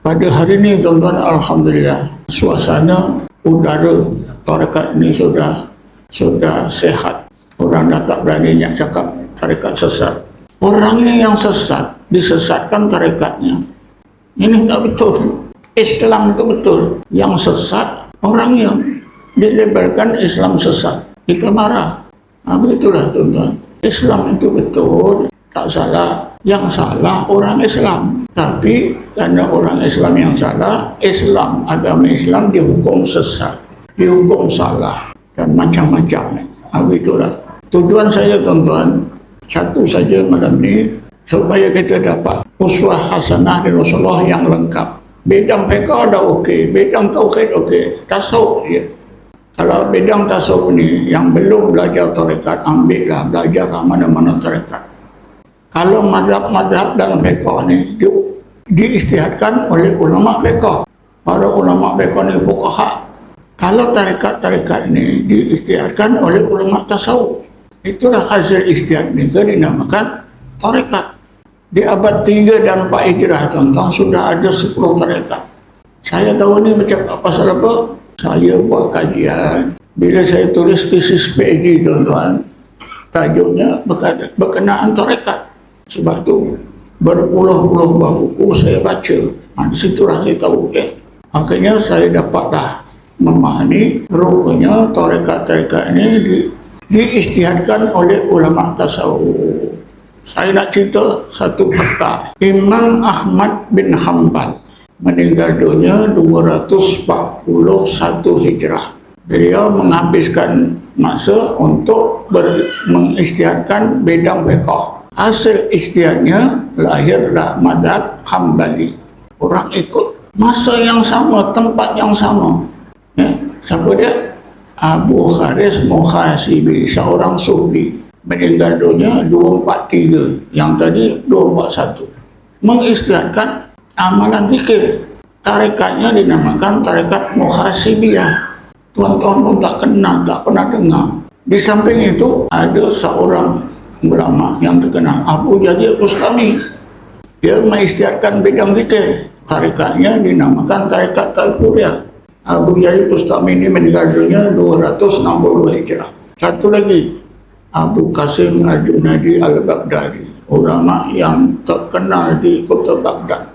Pada hari ini tuan-tuan, alhamdulillah, suasana udara tarekat ini sudah sehat. Orang dah tak berani nak cakap tarekat sesat. Orangnya yang sesat disesatkan tarekatnya. Ini tak betul. Islam itu betul. Yang sesat orangnya dilabelkan Islam sesat. Kita marah. Begitulah tuan-tuan. Islam itu betul, tak salah. Yang salah orang Islam. Tapi karena orang Islam yang salah, agama Islam dihukum sesat, dihukum salah, dan macam-macam. Begitulah. Tujuan saya tuan-tuan, satu saja malam ni, supaya kita dapat uswah hasanah dari Rasulullah yang lengkap. Bidang fiqh dah okey, bidang tauhid okey, tasawuf je. Kalau bidang tasawuf ni yang belum belajar tarekat, ambillah belajar mana-mana tarekat. Kalau mazhab-mazhab dalam fiqh ni diistihadkan oleh ulama fiqh. Para ulama fiqh ni fuqaha. Kalau tarekat-tarekat ni diistihadkan oleh ulama tasawuf. Itulah hasil istihad mereka dinamakan tarekat. Di abad 3 dan 4 Hijrah tuan-tuan sudah ada 10 tarekat. Saya tahu ni macam pasal apa? Saya buat kajian. Bila saya tulis tesis PhD tuan-tuan, tajuknya berkenaan tarekat. Sebab tu berpuluh-puluh buah buku saya baca. Di situlah saya tahu. Akhirnya saya dapatlah memahami rupanya tarekat-tarekat ini diistihadkan oleh ulama tasawuf. Saya nak cerita satu fakta. Imam Ahmad bin Hanbal meninggal dunia 241 Hijrah. Beliau menghabiskan masa untuk mengistihadkan bidang fiqh. Hasil ijtihadnya lahirlah mazhab Hambali. Orang ikut masa yang sama, tempat yang sama. Siapa dia? Abu Kharis Muhasibi, seorang sufi, meninggal dunia 243, yang tadi 241. Mengistihadkan amalan zikir. Tarekatnya dinamakan tarekat Muhasibiyah. Tuan-tuan pun tak kenal, tak pernah dengar. Di samping itu ada seorang ulama yang terkenal, Abu Yazid Bustami. Dia mengistihadkan bidang zikir. Tarekatnya dinamakan tarekat Tauhidiyah. Abu Yazid Bustami ini meninggal dunia 260 Hijrah. Satu lagi, Abu Qasim Al-Junadi Al-Baghdadi, ulama yang terkenal di kota Baghdad.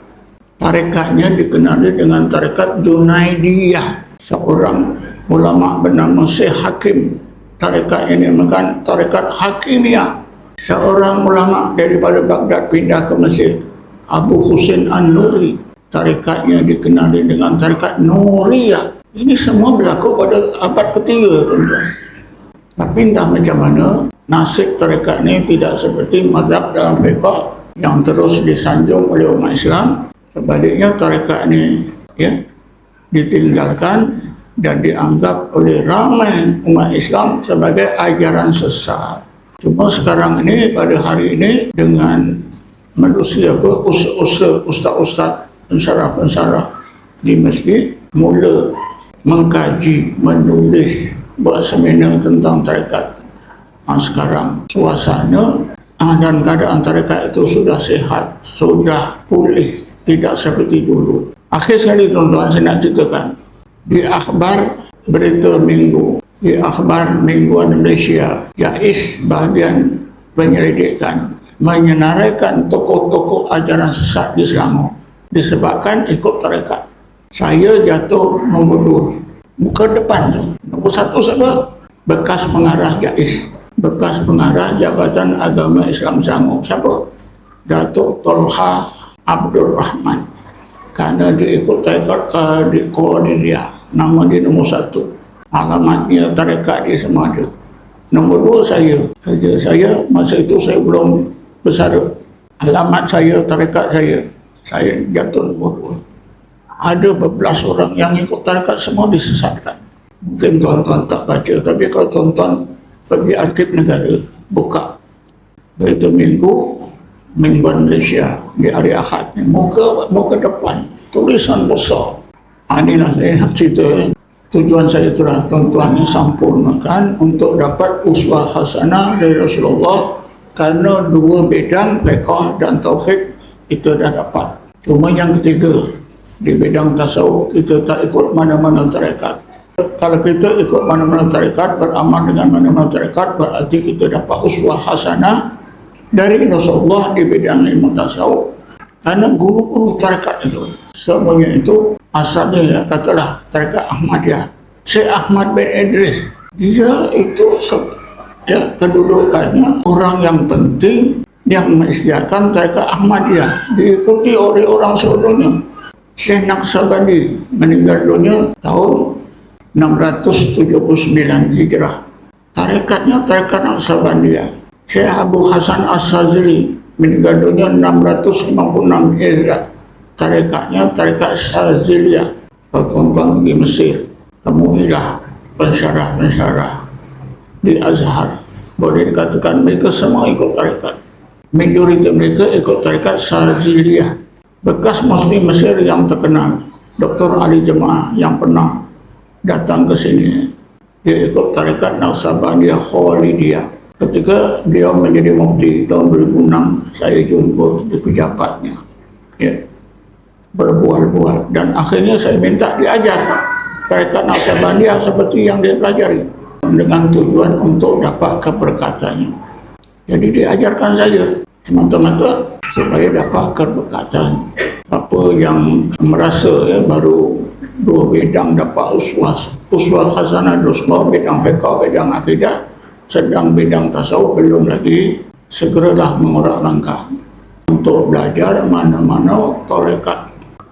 Tarekatnya dikenali dengan tarekat Junaidiyah. Seorang ulama bernama Syekh Hakim. Tarekat ini dinamakan tarekat Hakimiyah. Seorang ulama daripada Baghdad pindah ke Mesir, Abu Husain An-Nuri. Tarekatnya dikenali dengan tarekat Nuriyah. Ini semua berlaku pada abad ketiga, tuan-tuan. Tapi entah macam mana, nasib tarekat ini tidak seperti mazhab dalam fiqh yang terus disanjung oleh umat Islam. Sebaliknya tarekat ini ditinggalkan dan dianggap oleh ramai umat Islam sebagai ajaran sesat. Cuma sekarang ini, pada hari ini, dengan manusia ustaz-ustaz, pensyarah di masjid mula mengkaji, menulis, buat seminar tentang tarekat. Sekarang suasana dan keadaan tarekat itu sudah sehat, sudah pulih, tidak seperti dulu. Akhir sekali tuan-tuan, saya nak ceritakan di akhbar berita minggu, di akhbar mingguan Malaysia, JAIS bahagian penyelidikan menyenaraikan tokoh-tokoh ajaran sesat di Selangor disebabkan ikut tarekat. Saya jatuh nombor 2, muka depan tu. Nombor 1 siapa? Bekas pengarah JAIS, bekas pengarah Jabatan Agama Islam Selangor. Siapa? Datuk Tolha Abdul Rahman. Kerana dia ikut tarekat Qadiriyah. Nama dia nombor 1. Alamatnya tarekat dia semua ada. Nombor 2 saya. Kerja saya masa itu saya belum bersara. Alamat saya, tarekat saya. Saya jatuh nombor 2. Ada berbelas orang yang ikut tarekat, semua disesatkan. Mungkin tuan-tuan tak baca, tapi kalau tuan-tuan pergi arsip negara, buka berita minggu, mingguan Malaysia di hari Ahad ni, muka depan, tulisan besar. Inilah saya nak cerita. Tujuan saya itulah tuan-tuan ni sempurnakan untuk dapat uswah hasanah dari Rasulullah, kerana 2 bidang fiqh dan tauhid itu dah dapat. Cuma yang ketiga, Di bidang tasawuf kita tak ikut mana-mana tarekat. Kalau kita ikut mana-mana tarekat, beramal dengan mana-mana tarekat, berarti kita dapat uswah hasanah dari Rasulullah di bidang ilmu tasawuf. Karena guru-guru tarekat itu semuanya itu asalnya, ya, katalah tarekat Ahmadiyah. Syekh Ahmad bin Idris, dia itu kedudukannya orang yang penting yang mengisytiharkan tarekat Ahmadiyah, diikuti oleh orang seluruhnya. Syekh Naqsabandi meninggal dunia tahun 679 Hijrah. Tarekatnya tarekat Naqsabandiyah. Syekh Abu Hasan As-Sazili meninggal dunia 656 Hijrah. Tarekatnya tarekat Saziliyah. Kalau tuan-tuan pergi Mesir, temuilah pensyarah-pensyarah di Azhar. Boleh dikatakan mereka semua ikut tarekat. Majoriti mereka ikut tarekat Saziliyah. Bekas Muslim Mesir yang terkenal, Dr. Ali Jemaah, yang pernah datang ke sini, dia ikut tarekat Naqsabandiyah Khalidiyah. Ketika dia menjadi mufti tahun 2006, saya jumpa di pejabatnya, ya, berbual-bual, dan akhirnya saya minta diajar tarekat Naqsabandiyah seperti yang dia pelajari, dengan tujuan untuk dapat keberkatannya. Jadi diajarkan saya semata-mata supaya dapat keberkatan. Apa yang merasa, ya, baru 2 bidang dapat uswah hasanah Rasulullah, bidang fiqh, bidang akidah, sedang bidang tasawuf belum lagi, segeralah mengurak langkah untuk belajar mana-mana tarekat.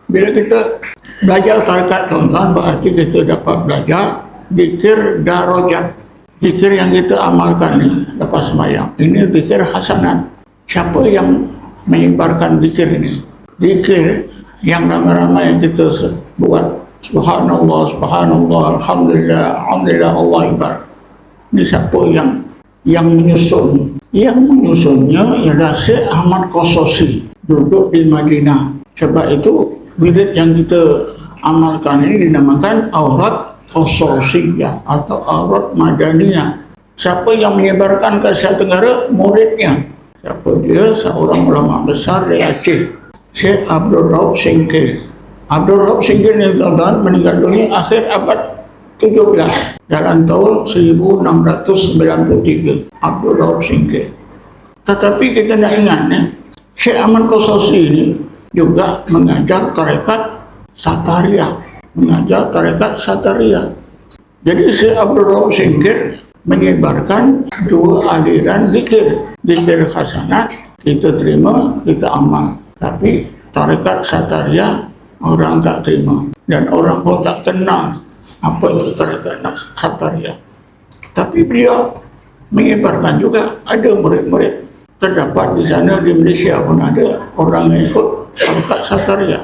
Bila kita belajar tarekat, tuan-tuan, berarti kita dapat belajar zikir darajat. Zikir yang kita amalkan ni lepas sembahyang, ini zikir hasanat. Siapa yang menyebarkan zikir ini? Zikir yang ramai-ramai kita buat, subhanallah, subhanallah, alhamdulillah, alhamdulillah, Allah akbar. Ini siapa yang menyusun? Yang menyusunnya ialah Syekh Ahmad Qasasi, duduk di Madinah. Sebab itu wirid yang kita amalkan ini dinamakan aurat Qasasiyah atau aurat Madaniyah. Siapa yang menyebarkan ke Asia Tenggara? Muridnya. Siapa dia? Seorang ulama besar dari Aceh, Syekh Abdul Rauf Singkil. Abdul Rauf Singkil ni, tuan-tuan, meninggal dunia akhir abad 17 dalam tahun 1693. Abdul Rauf Singkil. Tetapi kita nak ingat, Syekh Ahmad Qasasi ini juga mengajar tarekat Satariyah, mengajar tarekat Satariyah. Jadi Syekh Abdul Rauf Singkil menyebarkan 2 aliran zikir. Zikir hasanat kita terima, kita amal. Tapi tarekat Satariyah orang tak terima, dan orang pun tak kenal apa itu tarekat Satariyah. Tapi beliau menyebarkan juga, ada murid-murid. Terdapat di sana, di Malaysia pun ada orang yang ikut tarekat Satariyah.